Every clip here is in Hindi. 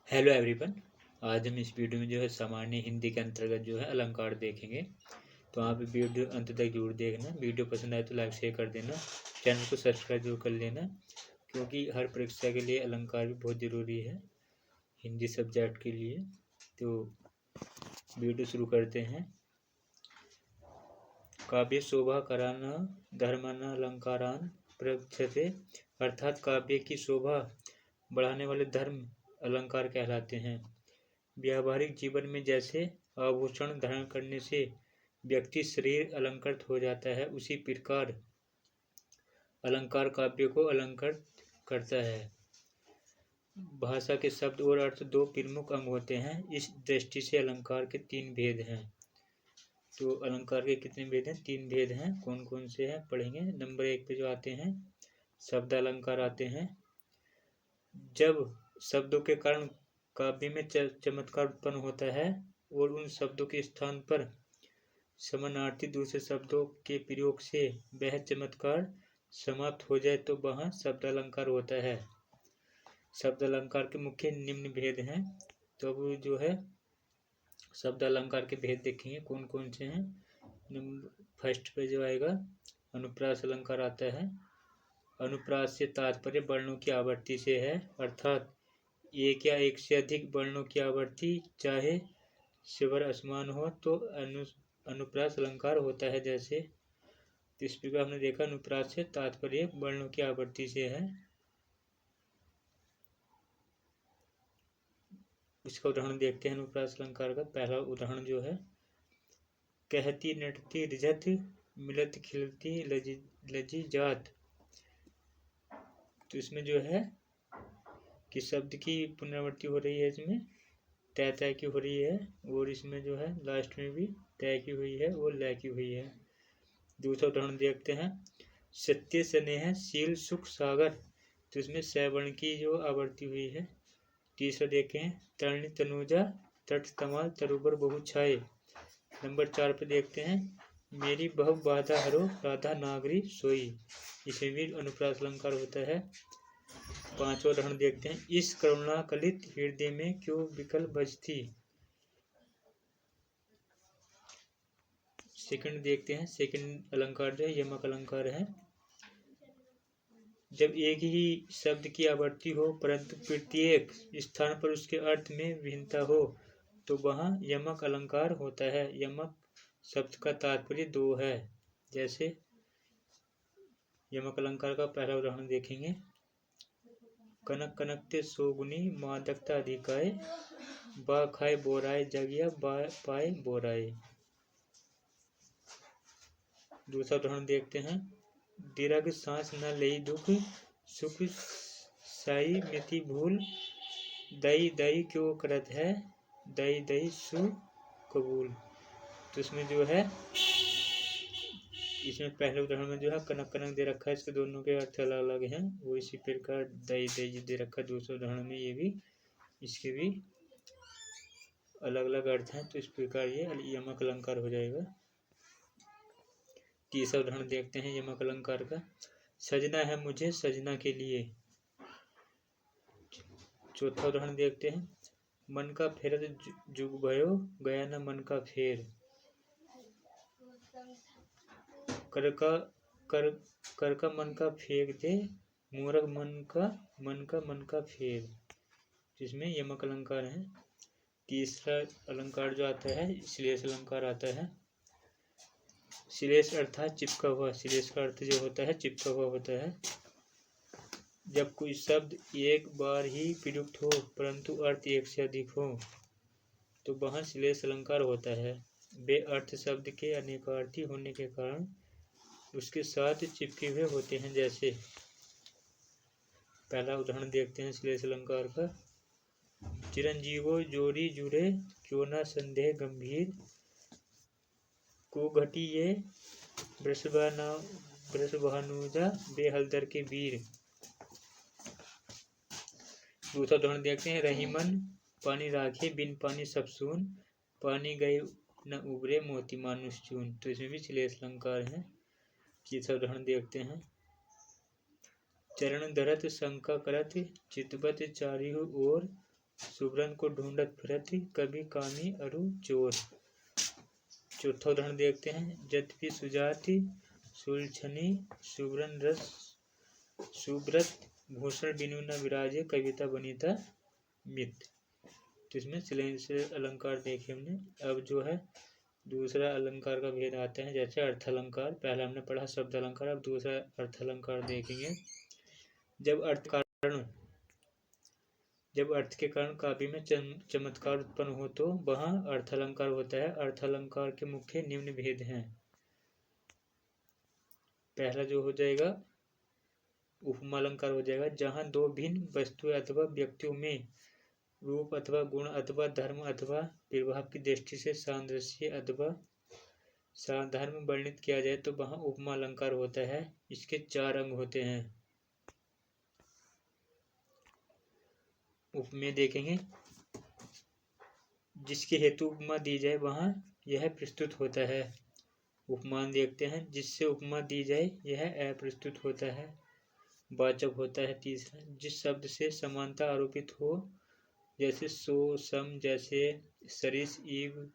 Hello everyone. आज हम इस वीडियो में जो है सामान्य हिंदी के अंतर्गत जो है अलंकार देखेंगे। तो आप वीडियो अंत तक जरूर देखना। वीडियो पसंद आए तो लाइक शेयर कर देना, चैनल को सब्सक्राइब जरूर कर लेना, क्योंकि हर परीक्षा के लिए अलंकार भी बहुत ज़रूरी है हिंदी सब्जेक्ट के लिए। तो वीडियो शुरू करते हैं। काव्य शोभा करान धर्मान अलंकारान प्रक्षते, अर्थात काव्य की शोभा बढ़ाने वाले धर्म अलंकार कहलाते हैं। व्यावहारिक जीवन में जैसे आभूषण धारण करने से व्यक्ति शरीर अलंकृत हो जाता है, उसी प्रकार अलंकार काव्य को अलंकृत करता है। भाषा के शब्द और अर्थ दो प्रमुख अंग होते हैं। इस दृष्टि से अलंकार के तीन भेद हैं। तो अलंकार के कितने भेद हैं? तीन भेद हैं। कौन कौन से हैं पढ़ेंगे। नंबर 1 पे जो आते हैं शब्द अलंकार आते हैं। जब शब्दों के कारण काव्य में चमत्कार उत्पन्न होता है और उन शब्दों के स्थान पर समानार्थी दूसरे शब्दों के प्रयोग से वह चमत्कार समाप्त हो जाए तो वह शब्द अलंकार होता है। शब्द अलंकार के मुख्य निम्न भेद हैं। तो अब जो है शब्द अलंकार के भेद देखेंगे कौन कौन से हैं। नंबर फर्स्ट पे जो आएगा अनुप्रास अलंकार आता है। अनुप्रास से तात्पर्य वर्णों की आवर्ती से है, अर्थात एक या एक से अधिक वर्णों की आवर्ती चाहे स्वर असमान हो तो अनुप्रास अलंकार होता है। जैसे इस प्रकार हमने देखा अनुप्रास से तात्पर्य वर्णों की आवर्ती से है। इसका उदाहरण देखते हैं अनुप्रास अलंकार का। पहला उदाहरण जो है कहती नटती रिझत मिलत खिलती लजी जात। तो इसमें जो है कि शब्द की पुनरावृत्ति हो रही है, इसमें तय की हो रही है और इसमें जो है लास्ट में भी तय की हुई है और लय की हुई है। दूसरा उदाहरण देखते हैं सत्य स्नेह शील सुख सागर। तो इसमें सवर्ण की जो आवर्ती हुई है। तीसरा देखें तरणी तनुजा तट तमाल तरुबर बहु छाए। नंबर 4 पे देखते हैं मेरी बहु बाधा हरो राधा नागरी सोई। इसमें भी अनुप्रास अलंकार होता है। पांचवा उदाहरण देखते हैं इस करुणा कलित हृदय में क्यों विकल बजती। सेकंड देखते हैं। सेकंड अलंकार जो है यमक अलंकार है। जब एक ही शब्द की आवर्ती हो परंतु प्रत्येक स्थान पर उसके अर्थ में भिन्नता हो तो वहाँ यमक अलंकार होता है। यमक शब्द का तात्पर्य दो है। जैसे यमक अलंकार का पहला उदाहरण देखेंगे कनक कनकते सोगुनी मादकता अधिकाय बा खाए बोराए जगिया पाए बोराए। दूसरा उदाहरण देखते हैं दीर्घ सांस न लई दुख सुख साई मिति भूल दई दई क्यों करत है दई दई सु कबूल। तो इसमें जो है इसमें पहले उदाहरण में जो है कनक कनक दे रखा है, इसके दोनों के अर्थ अलग अलग हैं। वो इसी प्रकार दई दई दे रखा है दूसरे उदाहरण में, ये भी इसके भी अलग अलग अर्थ हैं। तो इस प्रकार ये यमक अलंकार हो जाएगा। तीसरा उदाहरण देखते हैं यमक अलंकार का सजना है मुझे सजना के लिए। चौथा उदाहरण देखते हैं मन का फेरत जुग भयो गया न मन का फेर। कर का मन का फेंक दे मूर्ख मन का फेर। जिसमें यमक अलंकार है। तीसरा अलंकार जो आता है श्लेष अलंकार आता है। श्लेष अर्थात चिपका हुआ। श्लेष का अर्थ जो होता है चिपका हुआ होता है। जब कोई शब्द एक बार ही प्रयुक्त हो परंतु अर्थ एक से अधिक हो तो वहाँ श्लेष अलंकार होता है। वे अर्थ शब्द के अनेकार्थी होने के कारण उसके साथ चिपके हुए होते हैं। जैसे पहला उदाहरण देखते हैं श्लेष अलंकार का चिरंजीवो जोड़ी जुड़े क्यों ना संदेह गंभीर को घटी ये वृषभानुजा बेहलदर के वीर। दूसरा उदाहरण देखते हैं रहीमन पानी राखे बिन पानी सब सून पानी गए न उबरे मोती मानुष चून। तो इसमें भी श्लेष अलंकार है। तीसरा उदाहरण देखते हैं चरण धरत शंका करत चितबत चारिहु और सुब्रन को ढूंढत फिरत कभी कामी अरु चोर। चौथा उदाहरण देखते हैं। यद्यपि सुजाति सुलछनी सुब्रन रस सुब्रत भूषण बिनु न विराजे कविता बनीता मित। तो इसमें सिलेंसर अलंकार देखे हमने। अब जो है दूसरा अलंकार का भेद आता है। जैसे अर्थ अलंकार, पहला हमने पढ़ा शब्द अलंकार, अब दूसरा अर्थ अलंकार देखेंगे। जब अर्थ के कारण काव्य में चमत्कार उत्पन्न हो तो वहाँ अर्थ अलंकार होता है। अर्थ अलंकार के मुख्य निम्न भेद हैं। पहला जो हो जाएगा उपमा अलंकार हो जाएगा, जहाँ दो भिन्न वस्तुएं अथवा व्यक्तियों में रूप अथवा गुण अथवा धर्म अथवा प्रभाव की दृष्टि से सादृश्य अथवा साधर्म वर्णित किया जाए तो वहाँ उपमा अलंकार होता है। इसके 4 अंग होते हैं। उपमेय देखेंगे, जिसके हेतु उपमा दी जाए वहाँ यह प्रस्तुत होता है। उपमान देखते हैं, जिससे उपमा दी जाए यह अप्रस्तुत होता है। वाचक होता है तीसरा, जिस शब्द से समानता आरोपित हो, जैसे सो सम, जैसे सरिस इव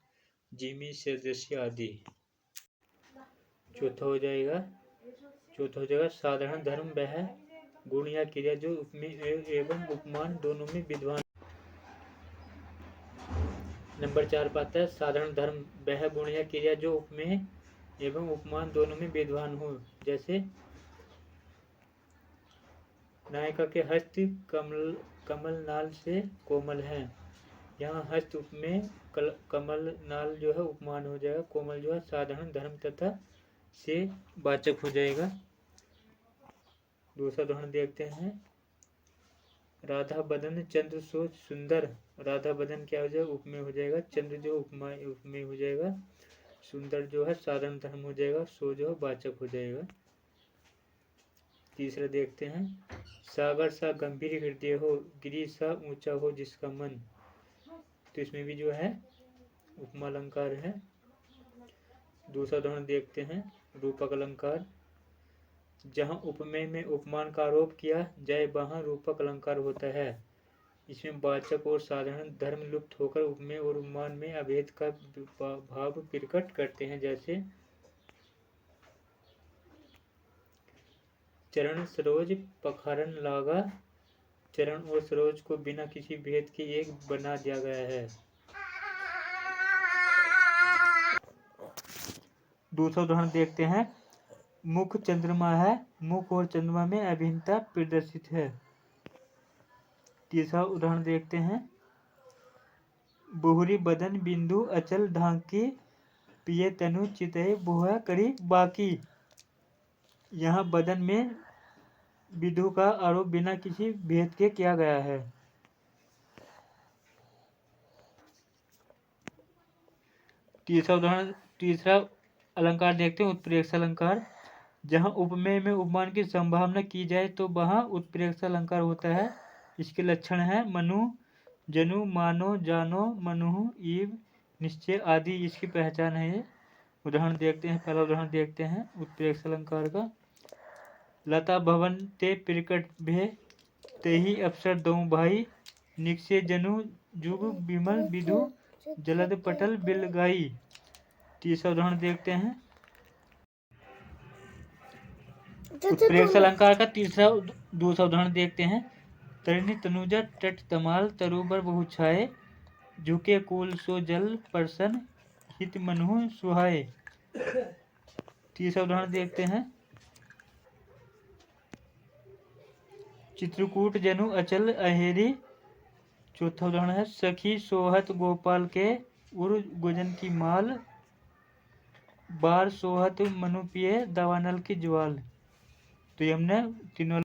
जिमी सदृश्य आदि। चौथा हो जाएगा साधारण धर्म वह गुण या क्रिया जो उपमेय एवं उपमान दोनों में विद्वान। नंबर 4 पाता है साधारण धर्म वह गुण या क्रिया जो उपमेय एवं उपमान दोनों में विद्वान हो। जैसे नायिका के हस्त कमल नाल से कोमल है। यहाँ हस्त उपमेय, कमल नाल जो है उपमान हो जाएगा, कोमल जो है साधारण धर्म तथा से वाचक हो जाएगा। दूसरा उदाहरण देखते हैं। राधा बदन चंद्र सो सुंदर। राधा बदन क्या हो जाएगा? उपमेय हो जाएगा। चंद्र जो उपमेय हो जाएगा। सुंदर जो है साधारण धर्म हो जाएगा। सो जो है वाचक हो जाएगा। तीसरा देखते हैं। सागर सा गंभीर हृदय हो, गिरि सा ऊंचा हो जिसका मन। तो इसमें भी जो है उपमा अलंकार है। दूसरा उदाहरण देखते हैं। रूपक अलंकार, जहाँ उपमेय में उपमान का आरोप किया जाए वहाँ रूपक अलंकार होता है। इसमें वाचक और साधारण धर्म लुप्त होकर उपमेय और उपमान में अभेद का भाव प्रकट करते हैं। जैसे चरण सरोज पखारन लागा, चरण और सरोज को बिना किसी भेद के एक बना दिया गया है। दूसरा उदाहरण देखते हैं। मुख चंद्रमा है, मुख और चंद्रमा में अभिन्नता प्रदर्शित है। तीसरा उदाहरण देखते हैं। बहुरी बदन बिंदु अचल ढांकी, पिए तनु चितय बुहा करी बाकी। यहाँ बदन में विधु का आरोप बिना किसी भेद के किया गया है। तीसरा अलंकार देखते हैं। उत्प्रेक्षा अलंकार, जहाँ उपमेय में उपमान की संभावना की जाए तो वहाँ उत्प्रेक्षा अलंकार होता है। इसके लक्षण है मनु, जनु, मानो, जानो, मनु, ईव, निश्चय आदि इसकी पहचान है। उदाहरण देखते हैं। पहला उदाहरण देखते हैं उत्प्रेक्षा अलंकार का। लता भवन ते प्रकट भे, तेहि अवसर दऊ भाई, निक्षे जनु जुग विमल विधु, जलद पटल बिल गाई। तीसरा उदाहरण देखते हैं। उत्प्रेक्षा अलंकार का दूसरा उदाहरण देखते हैं। तरिणी तनुजा तट तमाल, तरुबर बहु छाए, झुके कुल सो जल परसन, हित मनु सुहाए। तीसरा उदाहरण देखते हैं। चित्रकूट जनु अचल अहेरी। चौथा उदाहरण है। सखी सोहत गोपाल के, उर गुजन की माल, बार सोहत मनु पिए दावानल की ज्वाल। तो ये हमने तीनों